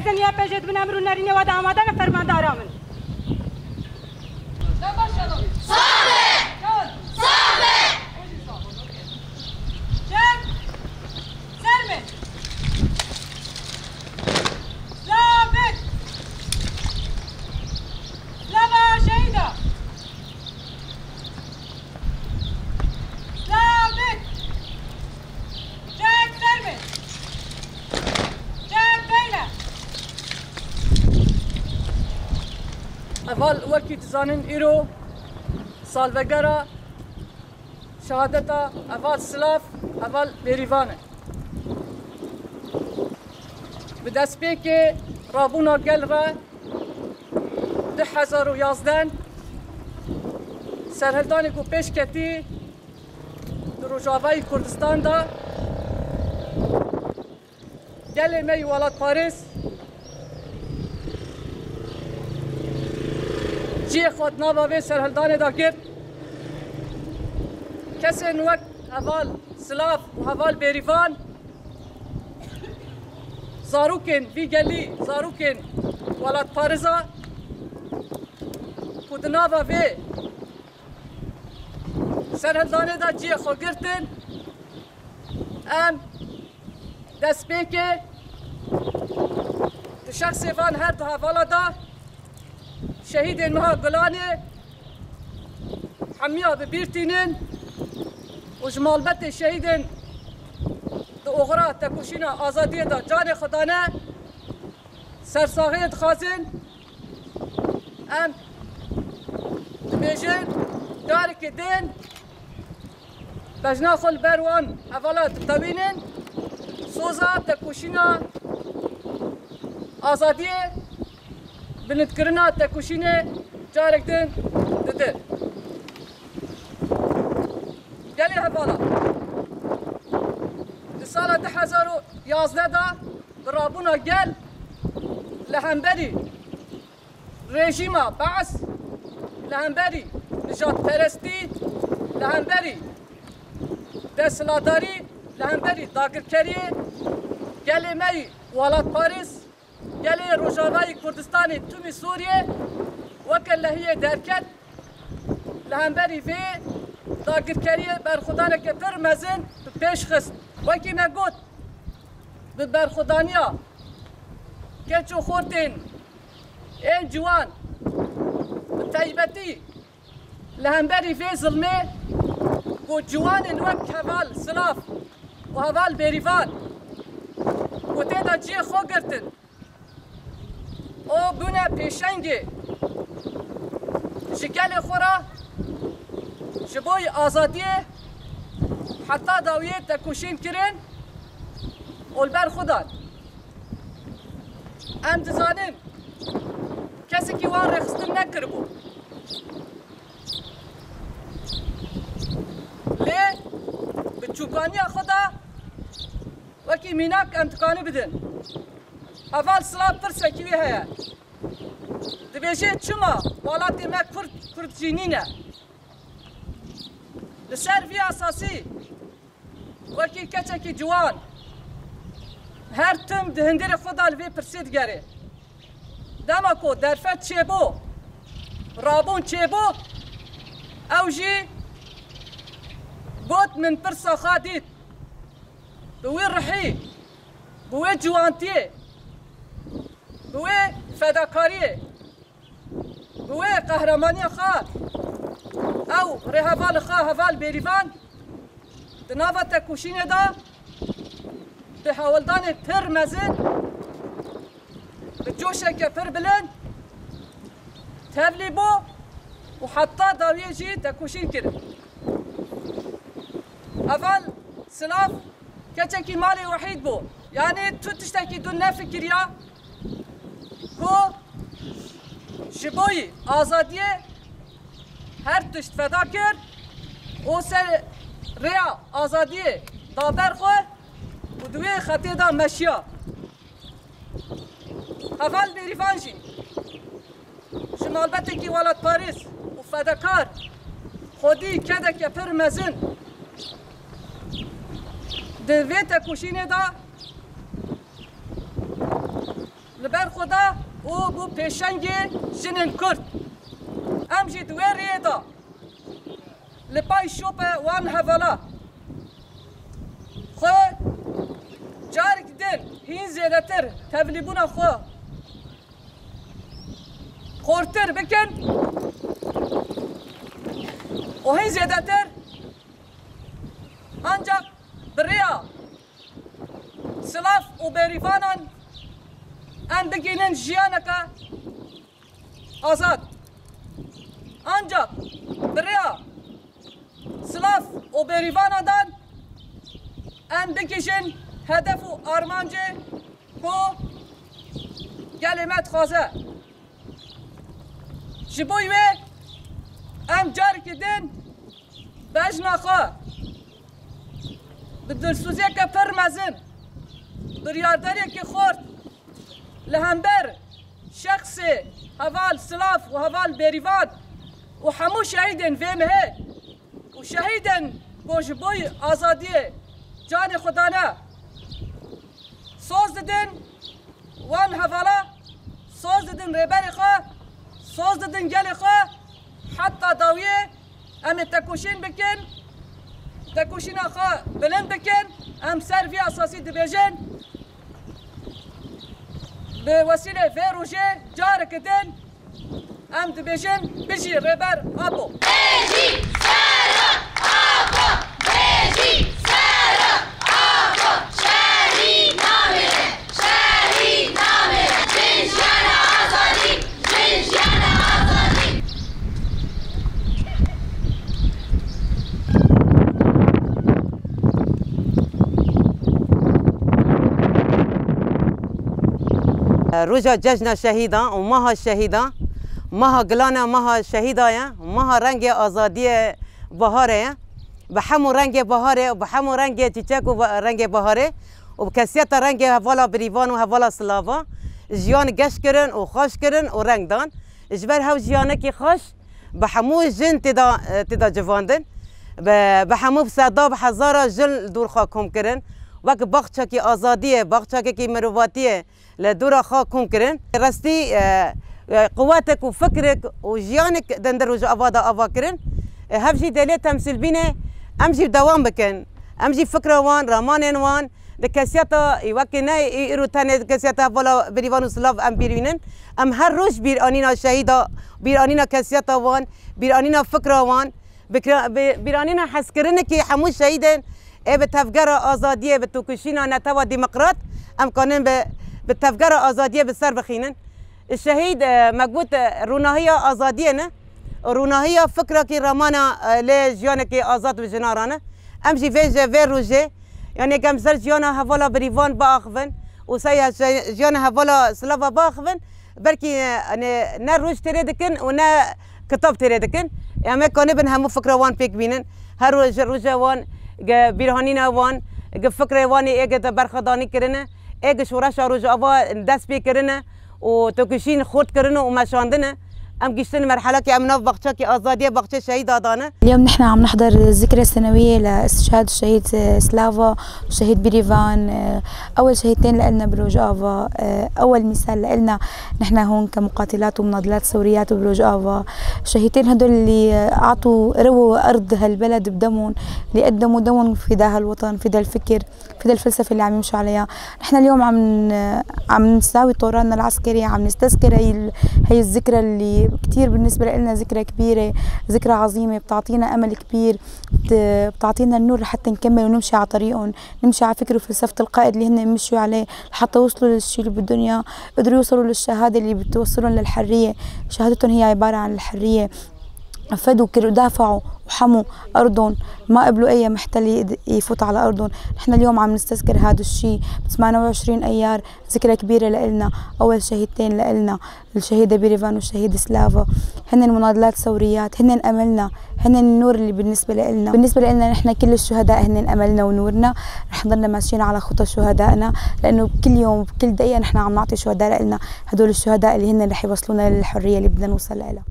زنیا پیشت بن امرو نرینه و دامادان فرماندارا من اول وکی تزانن ایرو سالوگرا شهادتا اول سلاف اول بریوانه به دست که رابونا گل را 2011 سرهلدانی کو پیش کتی در روجاوای کردستان دا گل می ولاد پاریس جی خود ناباوی سرهلدان دا کرد کسی نوک اول سلاف و اول بریوان زاروکن وی گلی زاروکن ولاد پارزا خود ناباوی سرهلدان دا جی خود گرتن ام دست که شخص وان هر دو حوالا دا شهید مها گلانی حمیا ببیرتینن و جمالبت شهید دو اغرا تکوشینا آزادی دا جان خدانه سرساغیت خازن ام دمیجن دارک دین بجنا خل بروان اولا تتوینن سوزا تکوشینا آزادی بنتکرنا تکوشینه جارک دن دده گلی حوالا دی سال 2011 دا برابونا گل لهمبری رژیما بعث لهمبری نجات پرستی لهمبری دستلاداری لهمبری داگرکری گلی می ولاد پاریس گلی روجاوای کردستانی تومی سوریه وکل لحیه درکت لهمبری وی داگرکریه برخودانه که پر مزن پیش خست وکی مگود به برخودانیا که چو خوردین این جوان طیبتی لهمبری وی ظلمه و جوان وک حوال سلاف و حوال بریوان و تیدا جی خو گرتن او بونه پیشنگی شکل خورا شبوی آزادی حتی داویه تکوشین کرن اولبر خودان ام دزانم کسی که وان رخصتن نکر بود لی به چوکانی خدا وکی میناک امتکانی بدن اول سلام پرسه کیوی هیا دبیجه چما والاتی ما کرد جینینه لسر وی اساسی وکی کچکی جوان هر تم دهندر خدا لوی پرسید گره دما کو درفت چه بو رابون چه بو او جی گوت من پرسا خادید بوی رحی بوی جوانتیه بوی فداکاریه بوی قهرمانی خواه او رهوال خواه هوال بریوان دناوه تکوشینه دا به حوالدان پر مزن به جوشه که پر بلند تبلی بو و حتی داویه جی تکوشین کرد اول سلاف کچکی مالی وحید بو یعنی تو تشتکی دو نفکریا کو شبوی آزادیه هر تشت فدا کرد او سر ریا آزادیه دابر خواه و دوی خطی دا مشیا اول بریفان جی شمالبتی که ولاد پاریس و فداکار خودی کده که پر مزن دوی تکوشینه دا لبر خدا او بو پیشنگی جنن کرد ام جی دوری دا لپای شوپ وان هوالا خو جارک دن هین زیادتر تبلیبونا خو خورتر بکن و هین زیادتر ancak بریا سلاف و بریفانان ام بگینن جیانکا آزاد ancak بریا سلاف و بریفانان ام بکشن هدف و آرمانجه کو کلمت خوازه جبوی و ام جار کدن بجنا خواه بدلسوزی که پر مزن بریارداری که خورد لهمبر شخص هوال سلاف و هوال بریوان و همو شهیدن ویمه و شهیدن بوجبوی آزادی جان خدانه سوز ددن وان هوالا سوز ددن ریبر خواه سوز ددن گل خواه حتی داویه ام تکوشین بکن تکوشین خواه بلند بکن ام سر وی اساسی دبیجن به وسیله وی روژه جار کدن ام دبیجن بجی ریبر آبو بجی سرا آبو بجی سرا آبو شهید نامره شهید نامره جنجان آزادی جنجان آزادی روزا جشن شهیدان و ماه شهیدان ماه گلانه ماه شهیدایه ماه رنگ آزادی بهاره به همون رنگ بهاره و به همون رنگ چیچک و رنگ بهاره و کسیت رنگ حوالا بریوان و حوالا سلاوا جیان گشت کرن و خوش کرن و رنگ دان جبر هاو جیانه کی خوش به همو جن تدا جواندن به همو صدا به هزارا جن دور خاکم کرن وقت باغچه کی آزادیه باغچه کی مرواتیه لدورا خاكم كرن رستي قواتك وفكرك وجيانك دندر وجو افادا افا كرن هبجي دليل تمثيل بينا امجي دوام بكن امجي فكره وان رامان وان دكاسياتا يوكنا يرو تاني دكاسياتا ولا بريفانو سلاف ام بيرينن ام هر روز بيرانينا شهيدا بيرانينا كاسياتا وان بيرانينا فكره وان بيرانينا حس كرنك حمو شهيدن اي بتفجر ازاديه بتوكشينا نتوا ديمقراط ام كانن بالتفجير آزادية بالسر بخينن الشهيد مقبوط روناهية آزادية روناهية فكرة كي رمانا لجيانا كي آزاد بجنارانا أمشي فيجا فير روجي يعني كم زر جيانا هفولا بريفان باخفن وسيا جيانا هفولا سلافا باخفن بركي نا روج تريدكن ونا كتاب تريدكن يعني كان بن همو فكرة وان بيك بينن هر روجا وان بيرهانينا وان فكرة وان ايجا برخداني كرنا ايج شورش روج افا دست بي كرنا وتوكشين خورد كرنا ومشاندنا ام جيشتن مرحله كي امنا بقشه كي ازاديه بقشه شهيد ادانا اليوم نحن عم نحضر الذكرى السنويه لاستشهاد الشهيد سلافا والشهيد بريفان اول شهيدتين لنا بروج افا اول مثال لنا نحن هون كمقاتلات ومناضلات ثوريات بروج افا الشهيدتين هدول اللي اعطوا رووا ارض هالبلد بدمهم اللي قدموا دمهم فداء هالوطن فداء الفكر فداء الفلسفه اللي عم يمشوا عليها نحن اليوم عم نساوي طوراننا العسكري عم نستذكر هي الذكرى اللي كتير بالنسبة لنا ذكرى كبيرة ذكرى عظيمة بتعطينا أمل كبير بتعطينا النور لحتى نكمل ونمشي على طريقهم نمشي على فكر وفلسفة القائد اللي هن مشوا عليه لحتى وصلوا للشيء اللي بالدنيا قدروا يوصلوا للشهادة اللي بتوصلهم للحرية شهادتهم هي عبارة عن الحرية فدوا دافعوا وحموا أرضهم ما قبلوا أي محتل يفوت على أرضهم نحن اليوم عم نستذكر هذا الشيء ب 28 أيار ذكرى كبيرة لإلنا أول شهيدتين لإلنا الشهيدة بريفان والشهيد سلافا هن مناضلات ثوريات هن أملنا هن النور اللي بالنسبة لنا نحن كل الشهداء هن أملنا ونورنا رح نضلنا ماشيين على خطى شهدائنا لأنه بكل يوم بكل دقيقة نحن عم نعطي شهداء لإلنا هدول الشهداء اللي هن رح يوصلونا للحرية اللي بدنا نوصل لها